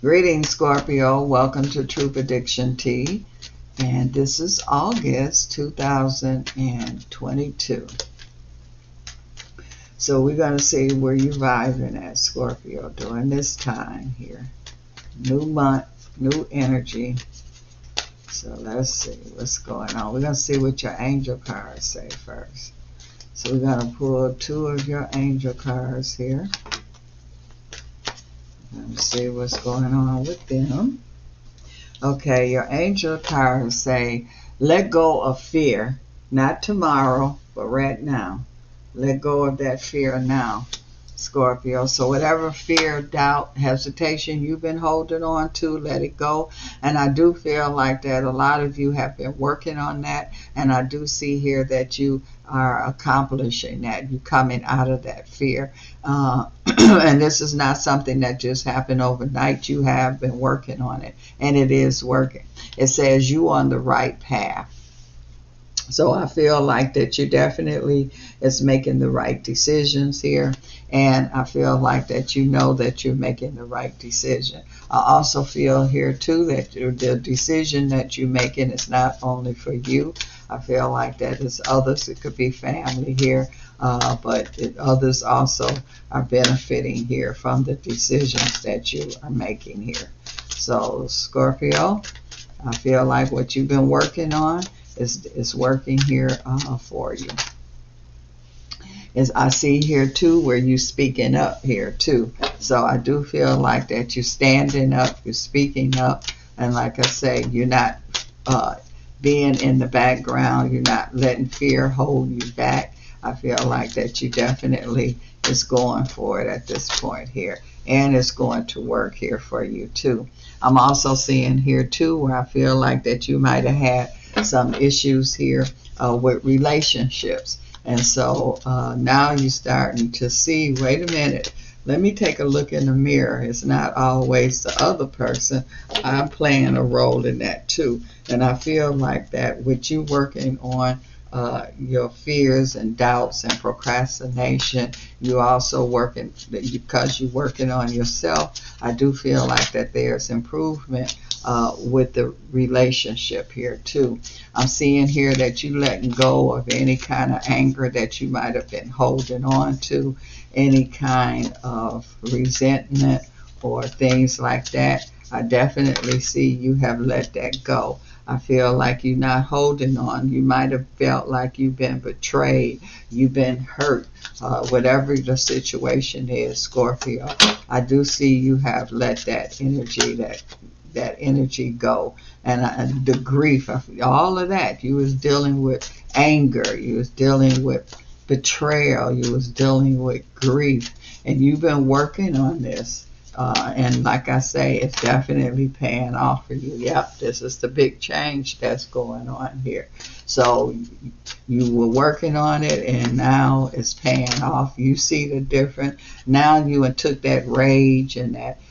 Greetings, Scorpio. Welcome to True Prediction Tea. And this is August 2022. So we're going to see where you're vibing at, Scorpio, during this time here. New month, new energy. So let's see what's going on. We're going to see what your angel cards say first. So we're going to pull two of your angel cards here. Let's see what's going on with them. Okay, your angel cards say, let go of fear, not tomorrow, but right now. Let go of that fear now, Scorpio. So whatever fear, doubt, hesitation you've been holding on to, let it go. And I do feel like that a lot of you have been working on that. And I do see here that you are accomplishing that. You coming out of that fear. And this is not something that just happened overnight. You have been working on it. And it is working. It says you on the right path. So I feel like that you definitely is making the right decisions here. And I feel like that you know that you're making the right decision. I also feel here too that the decision that you're making is not only for you. I feel like that is others. It could be family here. But others also are benefiting here from the decisions that you are making here. So Scorpio, I feel like what you've been working on is working here for you. As I see here too where you speaking up here too. So I do feel like that you're standing up, you're speaking up, and like I say, you're not being in the background, you're not letting fear hold you back. I feel like that you definitely is going for it at this point here, and it's going to work here for you too. I'm also seeing here too where I feel like that you might have had some issues here with relationships. And so now you're starting to see, wait a minute, let me take a look in the mirror. It's not always the other person. I'm playing a role in that too. And I feel like that with you working on your fears and doubts and procrastination, you also working, because you're working on yourself. I do feel like that there's improvement with the relationship here too. I'm seeing here that you letting go of any kind of anger that you might have been holding on to, any kind of resentment or things like that. I definitely see you have let that go. I feel like you're not holding on. You might have felt like you've been betrayed, you've been hurt, whatever the situation is, Scorpio. I do see you have let that energy go. And the grief, all of that, you was dealing with anger, you was dealing with betrayal, you was dealing with grief, and you've been working on this. And like I say, it's definitely paying off for you. Yep, this is the big change that's going on here. So you were working on it, and now it's paying off. You see the difference. Now you took that rage and that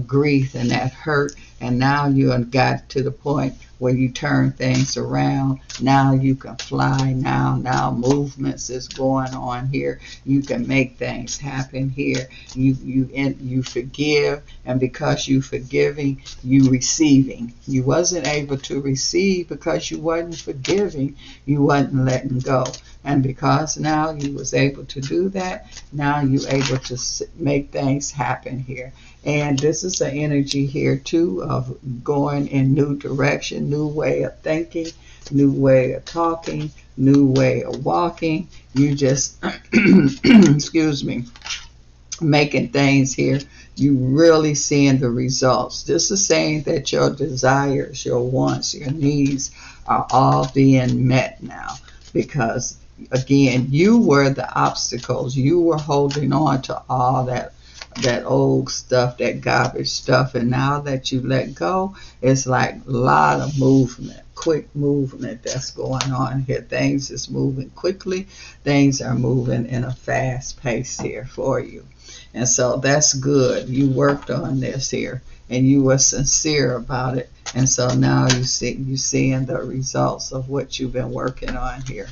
grief and that hurt, and now you got to the point where you turn things around. Now you can fly. Now movements is going on here. You can make things happen here. You forgive, and because you forgiving, you receiving. You wasn't able to receive because you wasn't forgiving. You wasn't letting go. And because now you was able to do that, now you able to make things happen here. And this is the energy here too of going in new direction, new way of thinking, new way of talking, new way of walking. You just, excuse me, making things here. You really seeing the results. This is saying that your desires, your wants, your needs are all being met now, because again, you were the obstacles. You were holding on to all that old stuff, that garbage stuff, and now that you let go, it's like a lot of movement, quick movement that's going on here. Things is moving quickly. Things are moving in a fast pace here for you. And so that's good. You worked on this here, and you were sincere about it. And so now you seeing the results of what you've been working on here.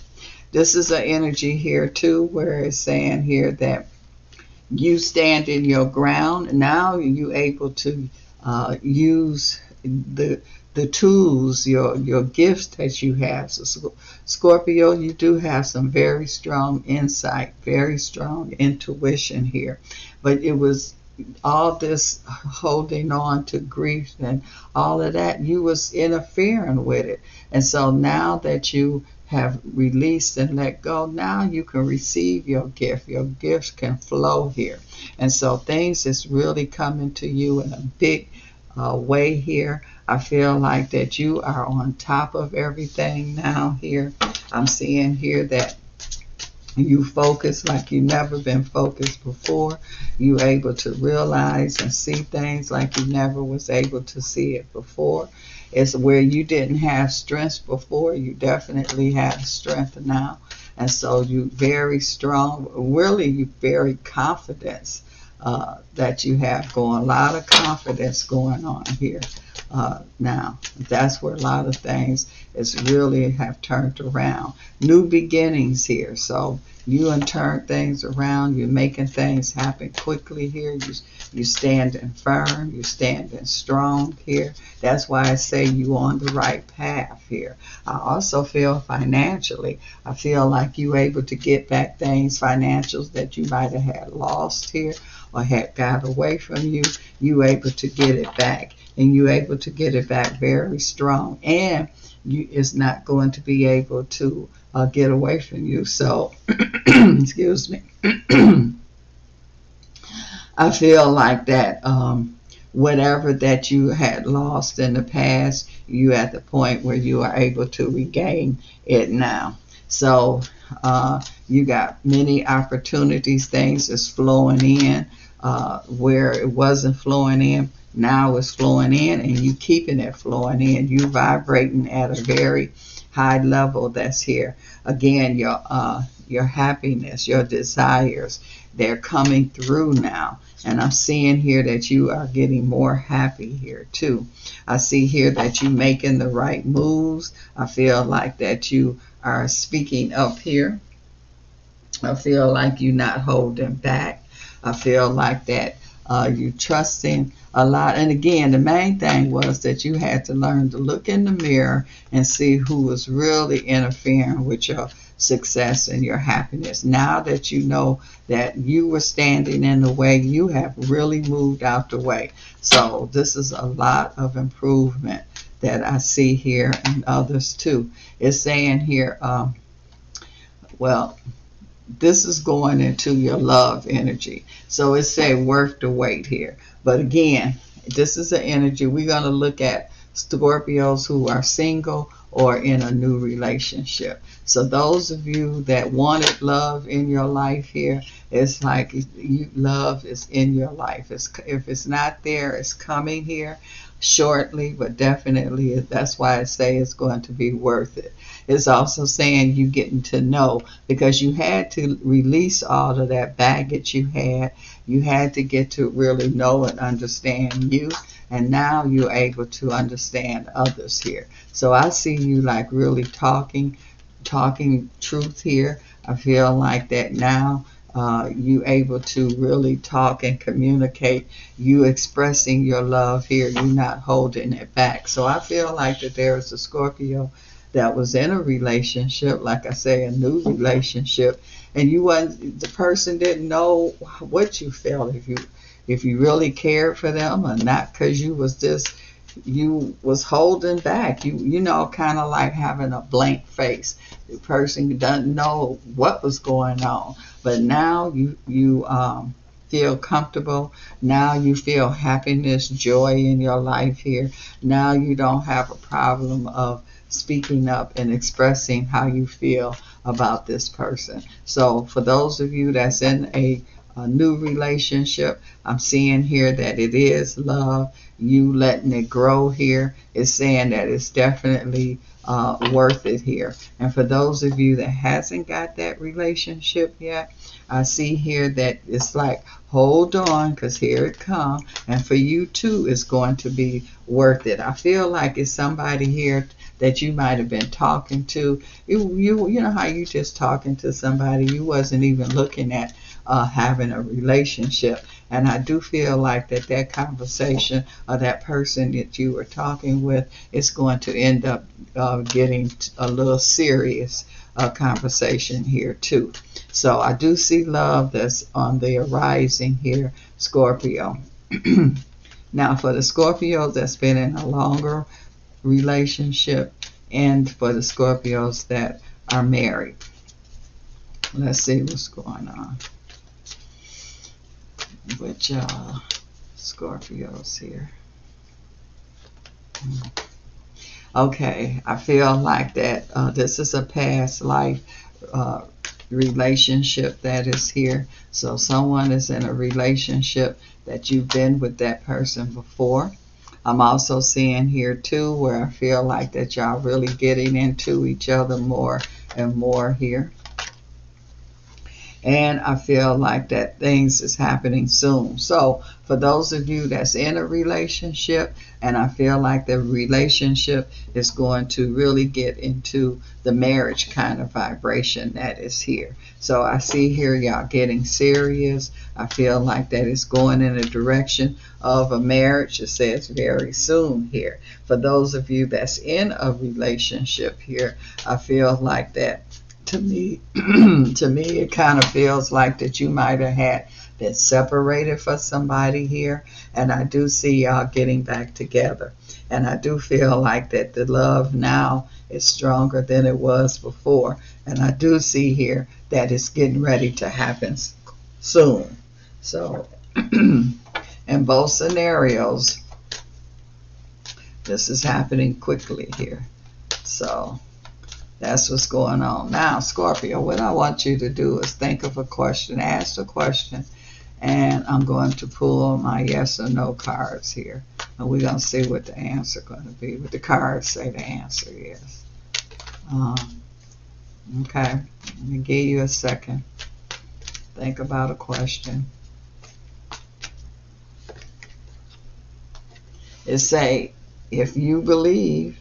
This is an energy here too, where it's saying here that you stand in your ground. Now you able to use the tools, your gifts that you have. So Scorpio, you do have some very strong insight, very strong intuition here. But it was all this holding on to grief and all of that, you was interfering with it. And so now that you have released and let go, now you can receive your gift. Your gifts can flow here. And so things is really coming to you in a big way here. I feel like that you are on top of everything now here. I'm seeing here that you focus like you've never been focused before. You able to realize and see things like you never was able to see it before. It's where you didn't have strength before. You definitely have strength now. And so you very strong, really you very confidence that you have going. A lot of confidence going on here now. That's where a lot of things is really have turned around. New beginnings here. So you turn things around. You're making things happen quickly here. You standing firm. You standing strong here. That's why I say you on the right path here. I also feel financially. I feel like you able to get back things, financials that you might have had lost here or had got away from you. You able to get it back. And you able to get it back very strong. And it's not going to be able to get away from you. So, excuse me. I feel like that whatever that you had lost in the past, you at the point where you are able to regain it now. So you got many opportunities. Things is flowing in where it wasn't flowing in. Now it's flowing in, and you keeping it flowing in. You vibrating at a very high level that's here. Again, your happiness, your desires, they're coming through now. And I'm seeing here that you are getting more happy here too. I see here that you're making the right moves. I feel like that you are speaking up here. I feel like you're not holding back. I feel like that you're trusting a lot. And again, the main thing was that you had to learn to look in the mirror and see who was really interfering with your success and your happiness. Now that you know that you were standing in the way, you have really moved out the way. So this is a lot of improvement that I see here, and others too. It's saying here, well, this is going into your love energy. So it's saying worth the wait here. But again, this is an energy. We're going to look at Scorpios who are single or in a new relationship. So those of you that wanted love in your life here, it's like love is in your life. If it's not there, it's coming here shortly, but definitely that's why I say it's going to be worth it. It's also saying you getting to know, because you had to release all of that baggage you had. You had to get to really know and understand you, and now you're able to understand others here. So I see you like really talking truth here. I feel like that now you able to really talk and communicate. You expressing your love here. You're not holding it back. So I feel like that there is a Scorpio that was in a relationship, like I say, a new relationship, and the person didn't know what you felt, if you really cared for them or not, because you was holding back. You know, kind of like having a blank face. The person doesn't know what was going on, but now you feel comfortable. Now you feel happiness, joy in your life here. Now you don't have a problem of speaking up and expressing how you feel about this person. So for those of you that's in a new relationship, I'm seeing here that it is love. You letting it grow here is saying that it's definitely worth it here. And for those of you that hasn't got that relationship yet, I see here that it's like, hold on, because here it comes. And for you too, it's going to be worth it. I feel like it's somebody here that you might have been talking to. You know how you just talking to somebody, you wasn't even looking at having a relationship, And I do feel like that conversation or that person that you were talking with is going to end up getting a little serious conversation here too. So I do see love that's on the arising here, Scorpio. Now for the Scorpio that's been in a longer relationship, and for the Scorpios that are married. Let's see what's going on with y'all Scorpios here. Okay, I feel like that this is a past life relationship that is here. So someone is in a relationship that you've been with that person before. I'm also seeing here too where I feel like that y'all really getting into each other more and more here. And I feel like that things is happening soon. So for those of you that's in a relationship, and I feel like the relationship is going to really get into the marriage kind of vibration that is here. So I see here y'all getting serious. I feel like that is going in a direction of a marriage. It says very soon here. For those of you that's in a relationship here, I feel like that to me, it kind of feels like that you might have had been separated for somebody here, and I do see y'all getting back together, and I do feel like that the love now is stronger than it was before, and I do see here that it's getting ready to happen soon. So in both scenarios, this is happening quickly here. So that's what's going on. Now, Scorpio, what I want you to do is think of a question, ask the question, and I'm going to pull my yes or no cards here. And we're going to see what the answer is going to be. What the cards say the answer is. Okay, let me give you a second. Think about a question. It say, if you believe,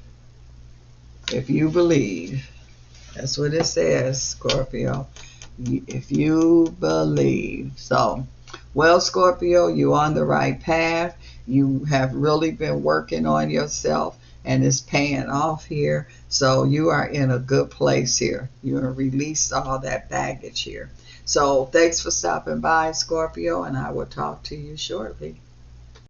that's what it says, Scorpio. If you believe. So, well, Scorpio, you're on the right path. You have really been working on yourself, and it's paying off here. So you are in a good place here. You have released all that baggage here. So thanks for stopping by, Scorpio, and I will talk to you shortly.